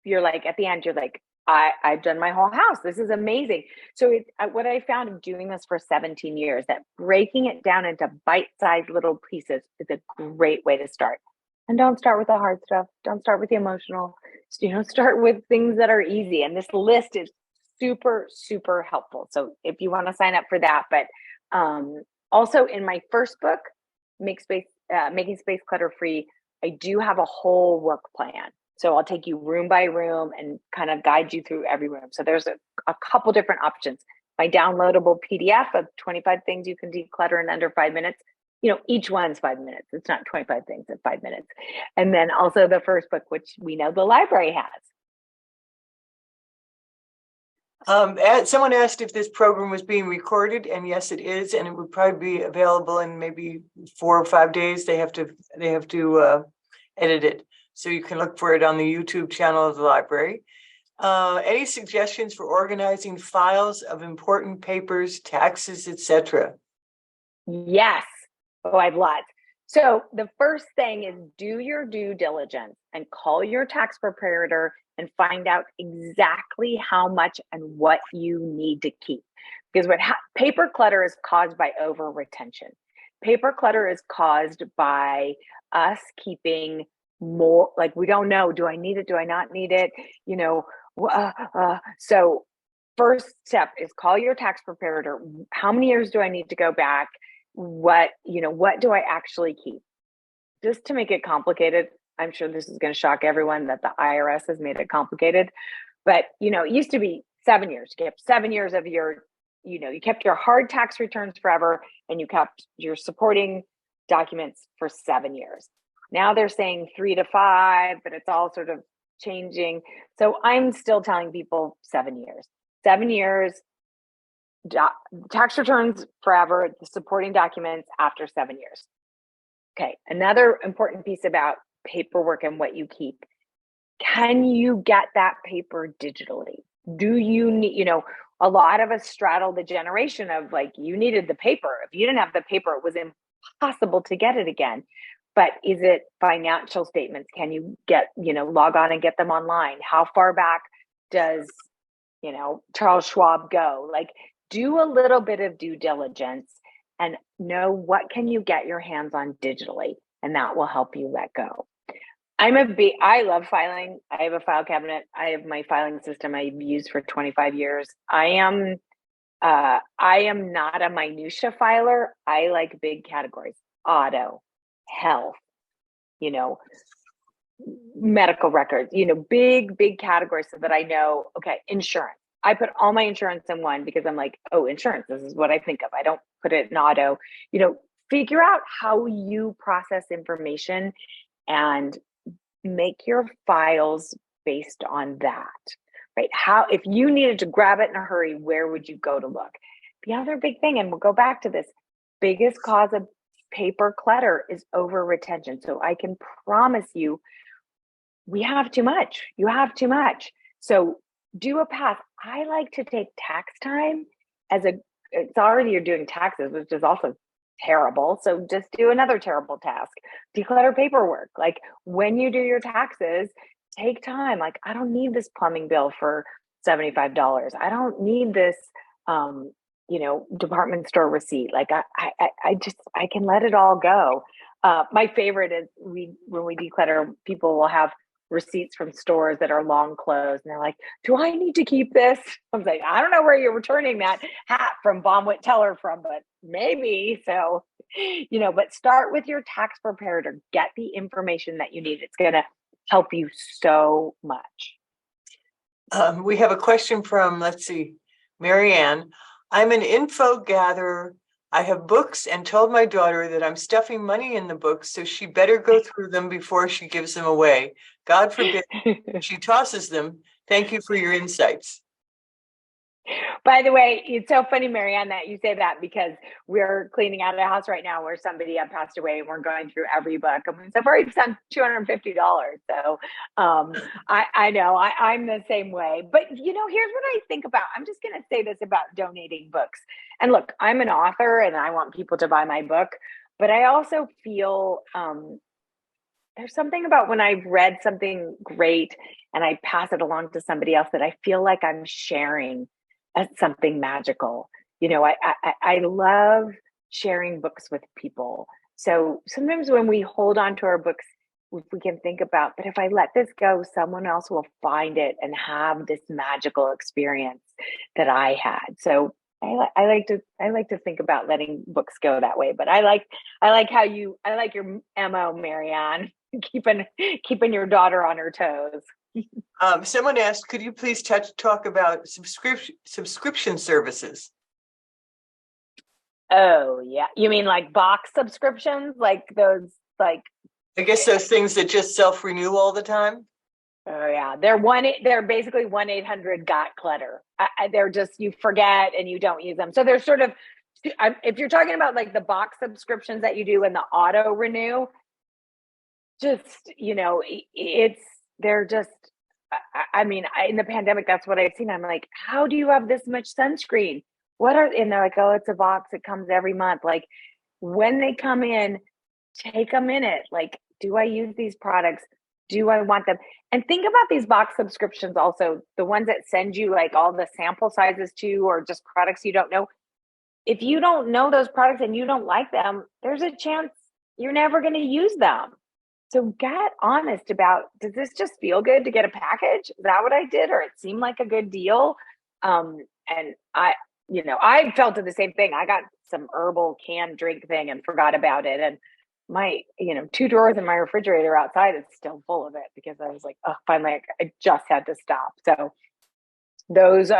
you're like, at the end, you're like, I've done my whole house. This is amazing. So what I found of doing this for 17 years, that breaking it down into bite-sized little pieces is a great way to start. And don't start with the hard stuff. Don't start with the emotional. Start with things that are easy. And this list is super, super helpful. So if you want to sign up for that, but also in my first book, Making Space Clutter-Free, I do have a whole work plan. So I'll take you room by room and kind of guide you through every room. So there's a couple different options. My downloadable PDF of 25 things you can declutter in under 5 minutes. Each one's 5 minutes. It's not 25 things in 5 minutes. And then also the first book, which we know the library has. Someone asked if this program was being recorded, and yes, it is, and it would probably be available in maybe 4 or 5 days. They have to edit it. So you can look for it on the YouTube channel of the library. Any suggestions for organizing files of important papers, taxes, etc.? Yes. Oh, I've lots. So the first thing is do your due diligence and call your tax preparer and find out exactly how much and what you need to keep. Because paper clutter is caused by over retention. Paper clutter is caused by us keeping more, like we don't know, do I need it? Do I not need it? So first step is call your tax preparer. How many years do I need to go back? What do I actually keep? Just to make it complicated, I'm sure this is going to shock everyone that the IRS has made it complicated, but it used to be 7 years. You kept 7 years of your, you kept your hard tax returns forever, and you kept your supporting documents for 7 years. Now they're saying 3 to 5, but it's all sort of changing. So I'm still telling people 7 years. 7 years, tax returns forever, the supporting documents after 7 years. Okay, another important piece about paperwork and what you keep. Can you get that paper digitally? Do you need, a lot of us straddle the generation of like, you needed the paper. If you didn't have the paper, it was impossible to get it again. But is it financial statements? Can you get, log on and get them online? How far back does, Charles Schwab go? Like, do a little bit of due diligence and know what can you get your hands on digitally, and that will help you let go. I love filing. I have a file cabinet. I have my filing system I've used for 25 years. I am not a minutia filer. I like big categories: auto, health, medical records, big categories, so that I know, okay, insurance. I put all my insurance in one because I'm like, oh, insurance, this is what I think of. I don't put it in auto. Figure out how you process information and make your files based on that, right? If you needed to grab it in a hurry, where would you go to look? The other big thing, and we'll go back to this, biggest cause of paper clutter is over retention. So I can promise you, we have too much. You have too much. So do a pass. I like to take tax time it's already you're doing taxes, which is also terrible. So just do another terrible task. Declutter paperwork. Like when you do your taxes, take time. Like, I don't need this plumbing bill for $75. I don't need this, department store receipt. Like I can let it all go. My favorite is when we declutter, people will have receipts from stores that are long closed, and they're like, do I need to keep this? I was like, I don't know where you're returning that hat from Bonwit Teller from, but maybe. So, but start with your tax preparer. Get the information that you need. It's going to help you so much. We have a question from, let's see, Marianne. I'm an info gatherer. I have books and told my daughter that I'm stuffing money in the books, so she better go through them before she gives them away. God forbid she tosses them. Thank you for your insights. By the way, it's so funny, Marianne, that you say that, because we're cleaning out a house right now where somebody had passed away, and we're going through every book. I mean, so far it's done $250. So I know I'm the same way. But here's what I think about. I'm just going to say this about donating books. And look, I'm an author, and I want people to buy my book. But I also feel there's something about when I've read something great and I pass it along to somebody else that I feel like I'm sharing something magical. I love sharing books with people. So sometimes when we hold on to our books, we can think about, but if I let this go, someone else will find it and have this magical experience that I had. So I like to think about letting books go that way. But I like your MO, Marianne, keeping your daughter on her toes. Someone asked, could you please talk about subscription services? Oh, yeah. You mean like box subscriptions? Like those, like, I guess those things that just self-renew all the time? Oh, yeah. They're basically 1-800-GOT-CLUTTER. They're just, you forget and you don't use them. So they're sort of, if you're talking about like the box subscriptions that you do and the auto renew, just, they're just, in the pandemic, that's what I've seen. I'm like, how do you have this much sunscreen? And they're like, oh, it's a box. It comes every month. Like, when they come in, take a minute. Like, do I use these products? Do I want them? And think about these box subscriptions also, the ones that send you like all the sample sizes too, or just products you don't know. If you don't know those products and you don't like them, there's a chance you're never going to use them. So get honest about, does this just feel good to get a package? Is that what I did? Or it seemed like a good deal? And I felt the same thing. I got some herbal canned drink thing and forgot about it. And my, 2 drawers in my refrigerator outside is still full of it, because I was like, oh, finally, I just had to stop. So those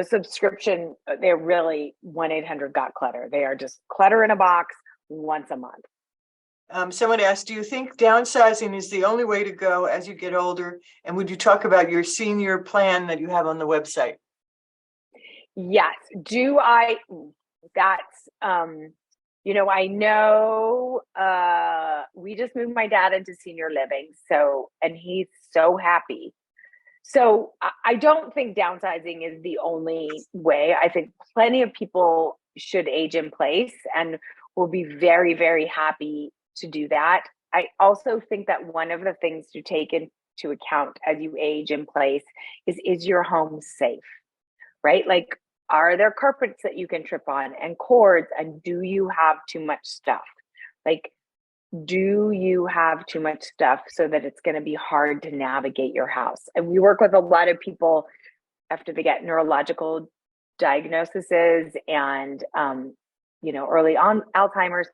subscription, they're really 1-800-GOT-CLUTTER. They are just clutter in a box once a month. Someone asked, do you think downsizing is the only way to go as you get older? And would you talk about your senior plan that you have on the website? Yes. That's, I know we just moved my dad into senior living. And he's so happy. So I don't think downsizing is the only way. I think plenty of people should age in place and will be very, very happy to do that. I also think that one of the things to take into account as you age in place is your home safe, right? Like, are there carpets that you can trip on and cords? And do you have too much stuff? Like, do you have too much stuff so that it's going to be hard to navigate your house? And we work with a lot of people after they get neurological diagnoses and, early on Alzheimer's.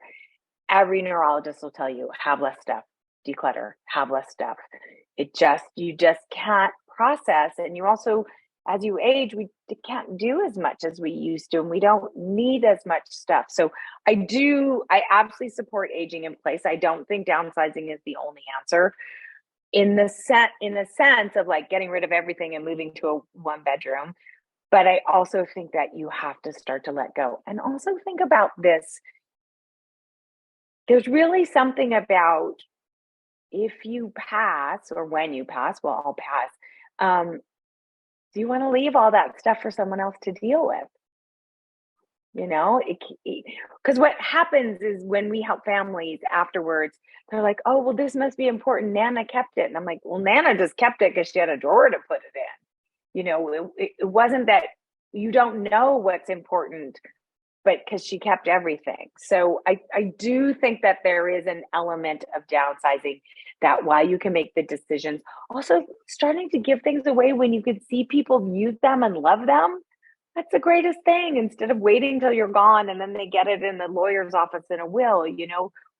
Every neurologist will tell you, have less stuff, declutter, have less stuff. You just can't process. And you also, as you age, we can't do as much as we used to, and we don't need as much stuff. So I absolutely support aging in place. I don't think downsizing is the only answer in the sense of like getting rid of everything and moving to a 1-bedroom. But I also think that you have to start to let go. And also think about this. There's really something about, if you pass, or when you pass, we'll all pass, do you want to leave all that stuff for someone else to deal with? Because what happens is when we help families afterwards, they're like, oh, well, this must be important. Nana kept it. And I'm like, well, Nana just kept it because she had a drawer to put it in. It wasn't that you don't know what's important, but because she kept everything. So I do think that there is an element of downsizing, that while you can make the decisions, also starting to give things away when you could see people use them and love them. That's the greatest thing. Instead of waiting till you're gone and then they get it in the lawyer's office in a will,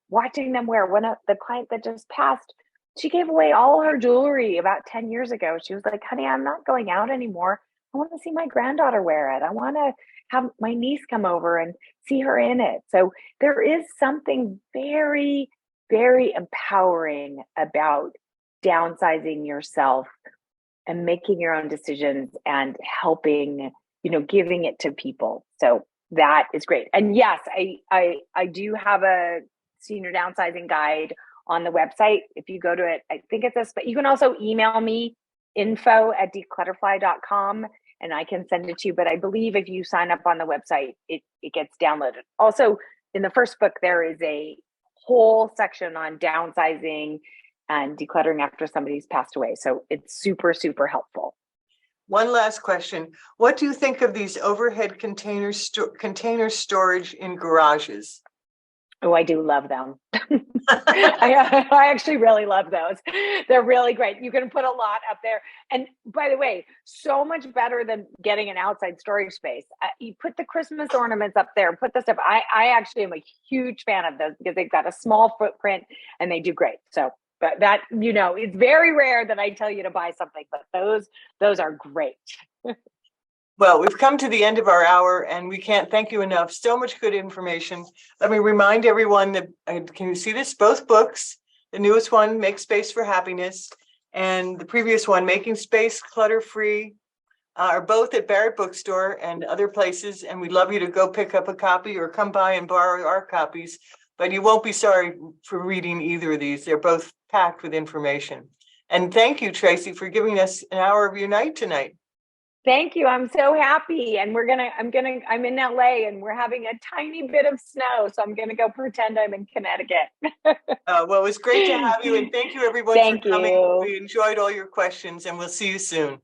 watching them wear. One of the client that just passed, she gave away all her jewelry about 10 years ago. She was like, honey, I'm not going out anymore. I want to see my granddaughter wear it. I want to have my niece come over and see her in it. So there is something very, very empowering about downsizing yourself and making your own decisions and helping, giving it to people. So that is great. And yes, I do have a senior downsizing guide on the website. If you go to it, I think it's but you can also email me info@declutterfly.com and I can send it to you. But I believe if you sign up on the website, it gets downloaded. Also, in the first book, there is a whole section on downsizing and decluttering after somebody's passed away. So it's super, super helpful. One last question. What do you think of these overhead container storage in garages? Oh, I do love them. I actually really love those. They're really great. You can put a lot up there. And by the way, so much better than getting an outside storage space. You put the Christmas ornaments up there, put the stuff. I actually am a huge fan of those because they've got a small footprint and they do great. So, but that, it's very rare that I tell you to buy something, but those are great. Well, we've come to the end of our hour and we can't thank you enough. So much good information. Let me remind everyone that, can you see this? Both books, the newest one, Make Space for Happiness, and the previous one, Making Space Clutter-Free, are both at Barrett Bookstore and other places. And we'd love you to go pick up a copy or come by and borrow our copies. But you won't be sorry for reading either of these. They're both packed with information. And thank you, Tracy, for giving us an hour of your night tonight. Thank you. I'm so happy. And I'm in LA and we're having a tiny bit of snow. So I'm going to go pretend I'm in Connecticut. Well, it was great to have you. And thank you, everyone, Thank for coming. you. We enjoyed all your questions and we'll see you soon.